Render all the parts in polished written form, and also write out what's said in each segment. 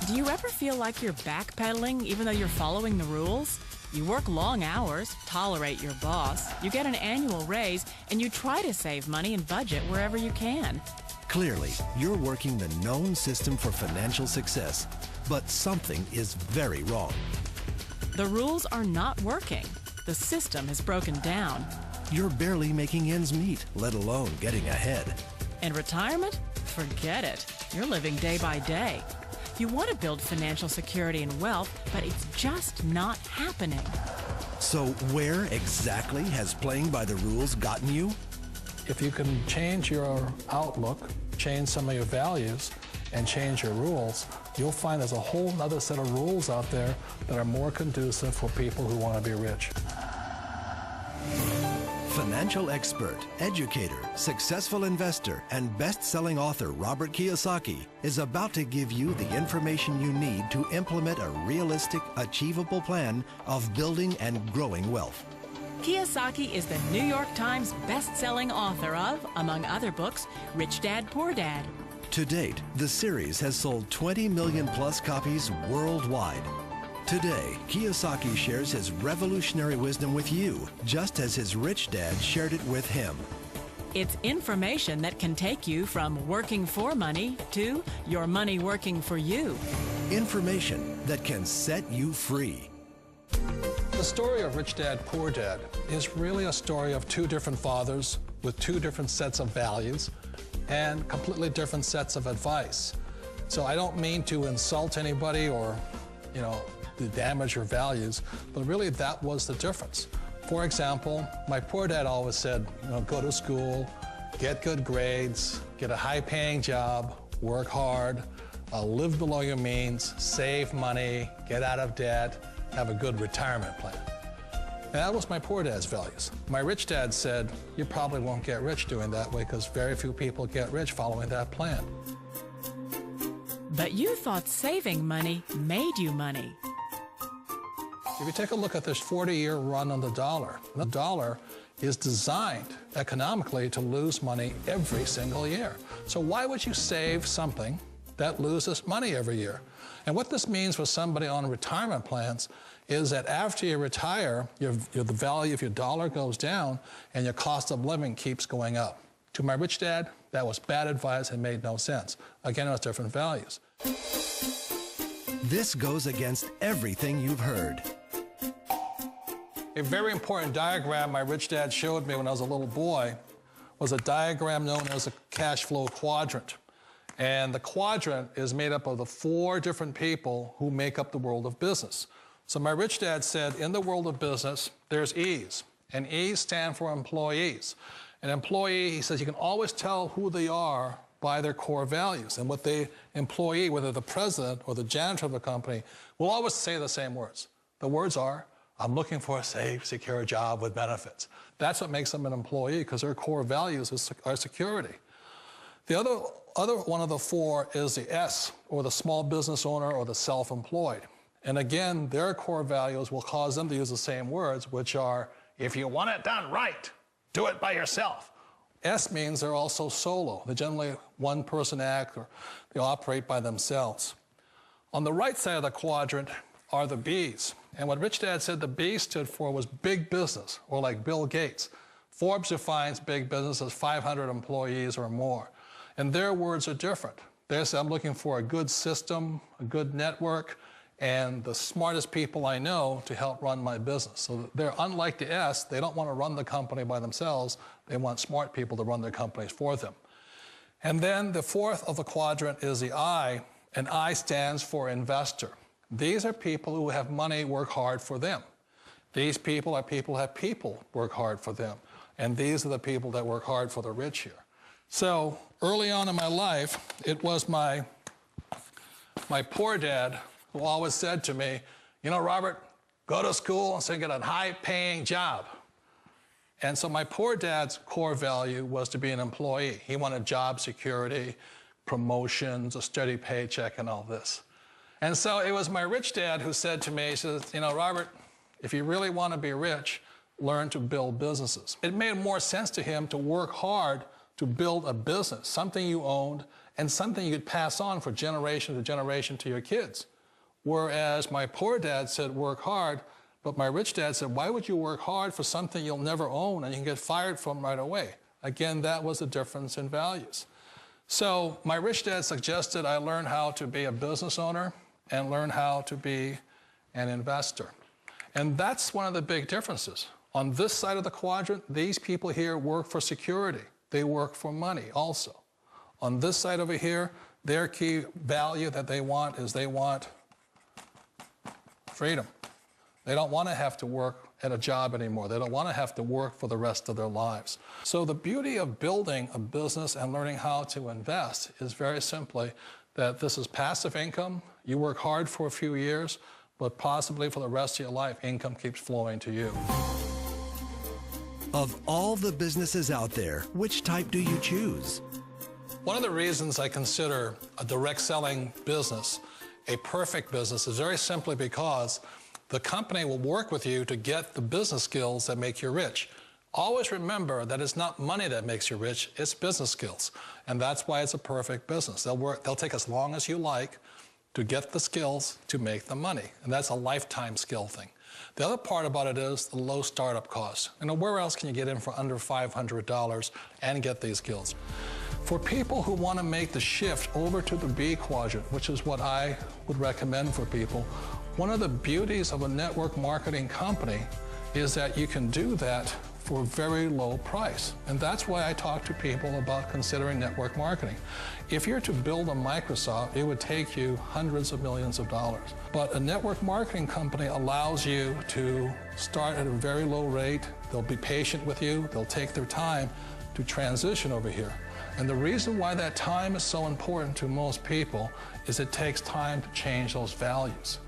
Do you ever feel like you're backpedaling even though you're following the rules? You work long hours, tolerate your boss, you get an annual raise, and you try to save money and budget wherever you can. Clearly, you're working the known system for financial success, but something is very wrong. The rules are not working. The system is broken down. You're barely making ends meet, let alone getting ahead. And retirement? Forget it. You're living day by day. You want to build financial security and wealth, but it's just not happening. So where exactly has playing by the rules gotten you? If you can change your outlook, change some of your values, and change your rules, you'll find there's a whole other set of rules out there that are more conducive for people who want to be rich. Financial expert, educator, successful investor, and best-selling author Robert Kiyosaki is about to give you the information you need to implement a realistic, achievable plan of building and growing wealth. Kiyosaki is the New York Times best-selling author of, among other books, Rich Dad, Poor Dad. To date, the series has sold 20 million plus copies worldwide. Today, Kiyosaki shares his revolutionary wisdom with you, just as his rich dad shared it with him. It's information that can take you from working for money to your money working for you. Information that can set you free. The story of Rich Dad, Poor Dad is really a story of two different fathers with two different sets of values and completely different sets of advice. So I don't mean to insult anybody or, to damage your values, but really that was the difference. For example, my poor dad always said, go to school, get good grades, get a high-paying job, work hard, live below your means, save money, get out of debt, have a good retirement plan. And that was my poor dad's values. My rich dad said, you probably won't get rich doing that way because very few people get rich following that plan. But you thought saving money made you money. If you take a look at this 40-year run on the dollar is designed economically to lose money every single year. So why would you save something that loses money every year? And what this means for somebody on retirement plans is that after you retire, the value of your dollar goes down and your cost of living keeps going up. To my rich dad, that was bad advice and made no sense. Again, it was different values. This goes against everything you've heard. A very important diagram my rich dad showed me when I was a little boy was a diagram known as a cash flow quadrant. And the quadrant is made up of the 4 different people who make up the world of business. So my rich dad said, in the world of business, there's E's, and E's stand for employees. An employee, he says, you can always tell who they are by their core values. And what the employee, whether the president or the janitor of the company, will always say the same words. The words are, I'm looking for a safe, secure job with benefits. That's what makes them an employee, because their core values are security. The other one of the 4 is the S, or the small business owner or the self-employed. And again, their core values will cause them to use the same words, which are, if you want it done right, do it by yourself. S means they're also solo. They're generally one-person act, or they operate by themselves. On the right side of the quadrant are the B's. And what Rich Dad said the B stood for was big business, or like Bill Gates. Forbes defines big business as 500 employees or more. And their words are different. They say, I'm looking for a good system, a good network, and the smartest people I know to help run my business. So they're unlike the S. They don't want to run the company by themselves. They want smart people to run their companies for them. And then the 4th of the quadrant is the I, and I stands for investor. These are people who have money work hard for them. These people are people who have people work hard for them. And these are the people that work hard for the rich here. So early on in my life, it was my poor dad who always said to me, Robert, go to school and get a high-paying job. And so my poor dad's core value was to be an employee. He wanted job security, promotions, a steady paycheck, and all this. And so it was my rich dad who said to me, he says, Robert, if you really want to be rich, learn to build businesses. It made more sense to him to work hard to build a business, something you owned and something you could pass on for generation to generation to your kids. Whereas my poor dad said, work hard, but my rich dad said, why would you work hard for something you'll never own and you can get fired from right away? Again, that was the difference in values. So my rich dad suggested I learn how to be a business owner and learn how to be an investor. And that's one of the big differences. On this side of the quadrant, these people here work for security. They work for money also. On this side over here, their key value that they want is they want freedom. They don't want to have to work at a job anymore. They don't want to have to work for the rest of their lives. So the beauty of building a business and learning how to invest is very simply that this is passive income. You work hard for a few years, but possibly for the rest of your life, income keeps flowing to you. Of all the businesses out there, which type do you choose? One of the reasons I consider a direct selling business a perfect business is very simply because the company will work with you to get the business skills that make you rich. Always remember that it's not money that makes you rich, it's business skills. And that's why it's a perfect business. They'll take as long as you like to get the skills to make the money. And that's a lifetime skill thing. The other part about it is the low startup cost. You know, where else can you get in for under $500 and get these skills? For people who want to make the shift over to the B quadrant, which is what I would recommend for people, one of the beauties of a network marketing company is that you can do that for a very low price. And that's why I talk to people about considering network marketing. If you're to build a Microsoft, it would take you hundreds of millions of dollars. But a network marketing company allows you to start at a very low rate. They'll be patient with you. They'll take their time to transition over here. And the reason why that time is so important to most people is it takes time to change those values.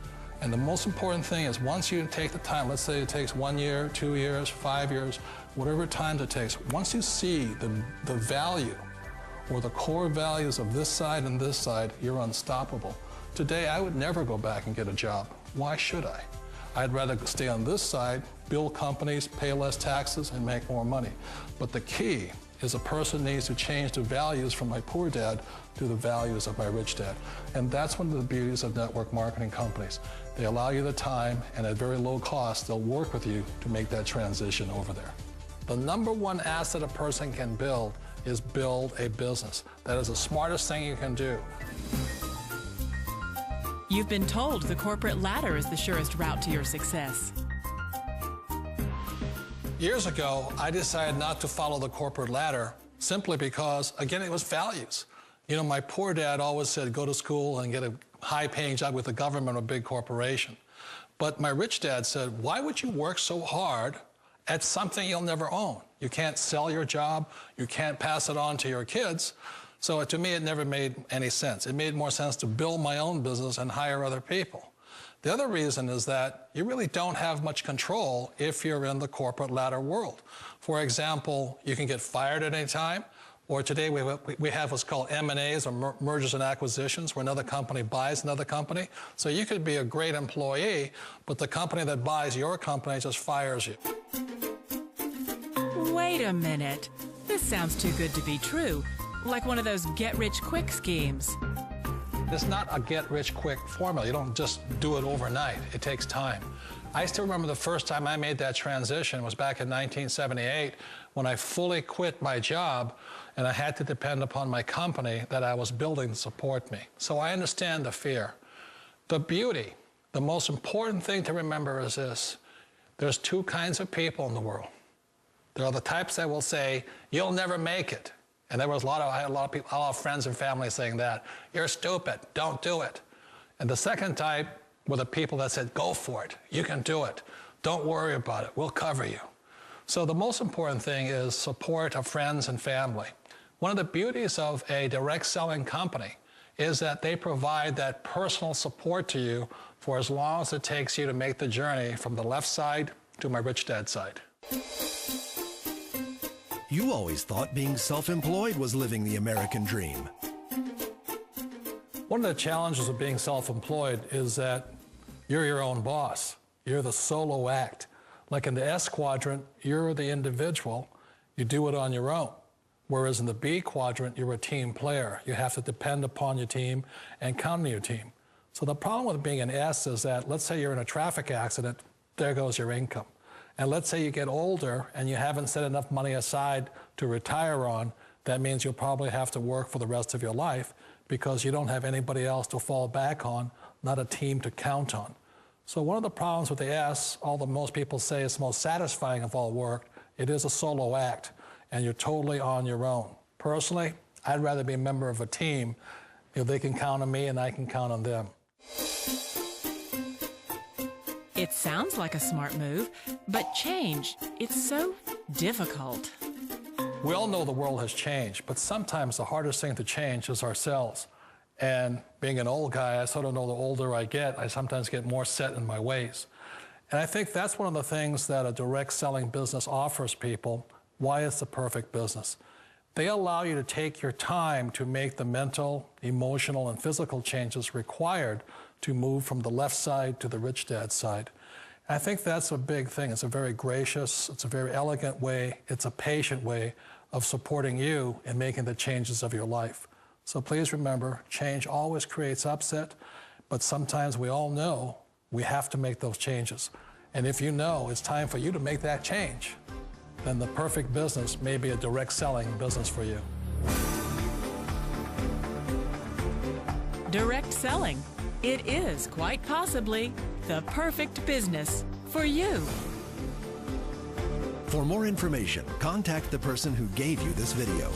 And the most important thing is once you take the time, let's say it takes 1 year, 2 years, 5 years, whatever time it takes, once you see the value or the core values of this side and this side, you're unstoppable. Today, I would never go back and get a job. Why should I? I'd rather stay on this side, build companies, pay less taxes, and make more money. But the key is a person needs to change the values from my poor dad to the values of my rich dad. And that's one of the beauties of network marketing companies. They allow you the time, and at very low cost, they'll work with you to make that transition over there. The number one asset a person can build is build a business. That is the smartest thing you can do. You've been told the corporate ladder is the surest route to your success. Years ago, I decided not to follow the corporate ladder simply because, again, it was values. You know, my poor dad always said, go to school and get a high-paying job with the government or a big corporation. But my rich dad said, why would you work so hard at something you'll never own? You can't sell your job. You can't pass it on to your kids. So to me, it never made any sense. It made more sense to build my own business and hire other people. The other reason is that you really don't have much control if you're in the corporate ladder world. For example, you can get fired at any time, or today we have what's called M&As, or mergers and acquisitions, where another company buys another company. So you could be a great employee, but the company that buys your company just fires you. Wait a minute. This sounds too good to be true. Like one of those get-rich-quick schemes. It's not a get-rich-quick formula. You don't just do it overnight. It takes time. I still remember the first time I made that transition was back in 1978 when I fully quit my job and I had to depend upon my company that I was building to support me. So I understand the fear. The beauty, the most important thing to remember is this. There's two kinds of people in the world. There are the types that will say, you'll never make it. And I had a lot of friends and family saying that. You're stupid, don't do it. And the second type were the people that said, go for it, you can do it. Don't worry about it, we'll cover you. So the most important thing is support of friends and family. One of the beauties of a direct selling company is that they provide that personal support to you for as long as it takes you to make the journey from the left side to my rich dad's side. You always thought being self-employed was living the American dream. One of the challenges of being self-employed is that you're your own boss. You're the solo act. Like in the S quadrant, you're the individual. You do it on your own. Whereas in the B quadrant, you're a team player. You have to depend upon your team and count on your team. So the problem with being an S is that, let's say you're in a traffic accident, there goes your income. And let's say you get older and you haven't set enough money aside to retire on, that means you'll probably have to work for the rest of your life because you don't have anybody else to fall back on, not a team to count on. So one of the problems with the S, although most people say it's the most satisfying of all work, it is a solo act, and you're totally on your own. Personally, I'd rather be a member of a team if they can count on me and I can count on them. It sounds like a smart move, but change, it's so difficult. We all know the world has changed, but sometimes the hardest thing to change is ourselves. And being an old guy, I sort of know the older I get, I sometimes get more set in my ways. And I think that's one of the things that a direct selling business offers people, why it's the perfect business. They allow you to take your time to make the mental, emotional, and physical changes required to move from the left side to the rich dad side. And I think that's a big thing. It's a very gracious, it's a very elegant way, it's a patient way of supporting you in making the changes of your life. So please remember, change always creates upset, but sometimes we all know we have to make those changes. And if you know it's time for you to make that change, then the perfect business may be a direct selling business for you. Direct selling. It is quite possibly the perfect business for you. For more information, contact the person who gave you this video.